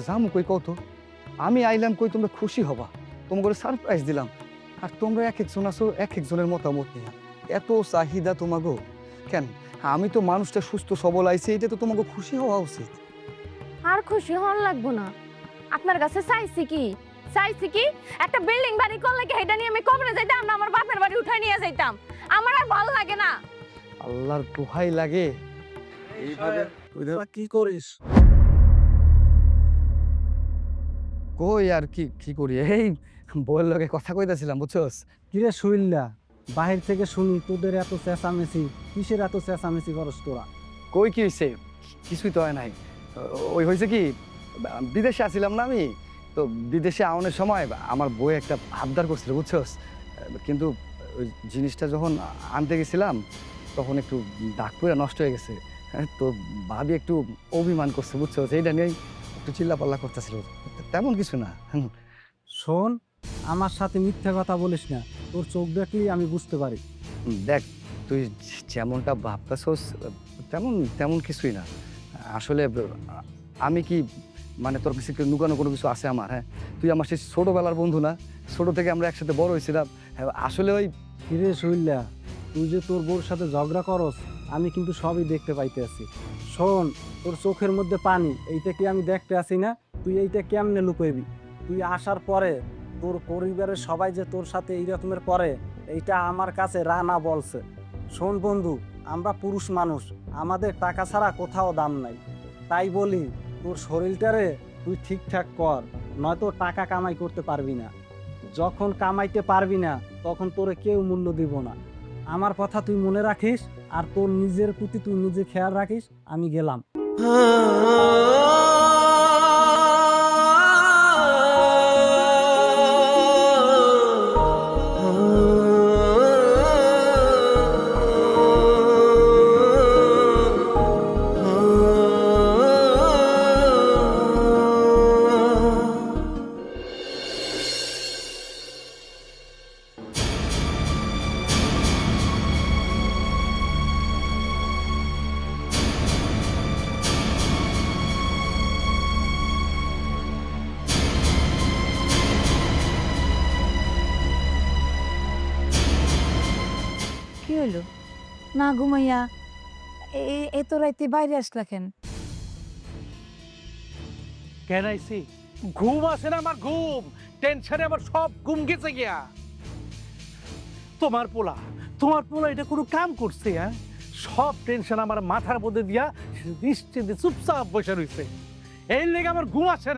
জামু কই কত আমি আইলাম কই তোমরা খুশি হবা, তোমাকে সারপ্রাইজ দিলাম। আর তোমরা এক একজন আছো এক একজনের মতামত নিয়ে এত চাহিদা তোমাগো কেন? আমি তো মানুষটা সুস্থ সবল আইছি, এটা তো তোমাকে খুশি হওয়া উচিত। আর খুশি হন লাগবো না। আপনার কাছে চাইছি কি একটা বিল্ডিং বাড়ি করলে কি এটা নিয়ে আমি কবরে যাইতাম না আমার বাপের বাড়ি উঠাই নিয়ে যাইতাম। আমার আর ভালো লাগে না। আল্লাহর দোহাই লাগে এইভাবে কি করিস? কই আর কি কি করি, এই বউয়ের লগে কথা কইতাছিলাম বুঝছস। কিরে শুইল্লা, বাহির থেকে শুনি তোদের এত চেঁচামেচি, কিসের এত চেঁচামেচি করস তোরা? কই কি হয়েছে? কিছুই তো হয় নাই। ওই হয়েছে কি, বিদেশে আছিলাম না আমি, তো বিদেশে আওনের সময় আমার বই একটা আবদার করছিল বুঝছস, কিন্তু ওই জিনিসটা যখন আনতে গেছিলাম তখন একটু দাগ করে নষ্ট হয়ে গেছে। তো ভাবি একটু অভিমান করছে বুঝছস, এইটা নিয়েই একটু চিল্লাপাল্লা করতেছিল, তেমন কিছু না। শোন, আমার সাথে মিথ্যা কথা বলিস না, তোর চোখ দেখলেই আমি বুঝতে পারি। দেখ, তুই যেমনটা ভাবতেছস তেমন তেমন কিছুই না আসলে। আমি কি মানে তোর কাছে লুকানো কোনো কিছু আছে আমার? হ্যাঁ, তুই আমার সেই ছোটোবেলার বন্ধু না? ছোটো থেকে আমরা একসাথে বড় হয়েছিলাম। হ্যাঁ, আসলে ওই কিরে শুইল্লা, তুই যে তোর বউর সাথে ঝগড়া করস আমি কিন্তু সবই দেখতে পাইতে আছি। শোন, তোর চোখের মধ্যে পানি, এইটা কি আমি দেখতে আছি না? তুই এইটা কেমনে লুকাইবি? তুই আসার পরে তোর পরিবারের সবাই যে তোর সাথে এই রকমের করে, এইটা আমার কাছে রানা বলছে। শোন বন্ধু, আমরা পুরুষ মানুষ, আমাদের টাকা ছাড়া কোথাও দাম নাই। তাই বলি তোর শরীরটারে তুই ঠিকঠাক কর, নয়তো টাকা কামাই করতে পারবি না। যখন কামাইতে পারবি না তখন তোরে কেউ মূল্য দিব না। আমার কথা তুই মনে রাখিস, আর তোর নিজের প্রতি তুই নিজে খেয়াল রাখিস। আমি গেলাম। কি হইলো? না ঘুমাইয়া এত রাইতে বাইরে আসলা কেন? কেন আইছি? ঘুম আসে না আমার, ঘুম টেনশনে আমার সব ঘুম গেছে গিয়া। তোমার পোলা এটা কোনো কাম করছে? হ্যাঁ, সব টেনশন আমার মাথার মধ্যে দিয়া নিশ্চিন্তে চুপচাপ বসে রয়েছে। এই লেগে আমার ঘুম আসে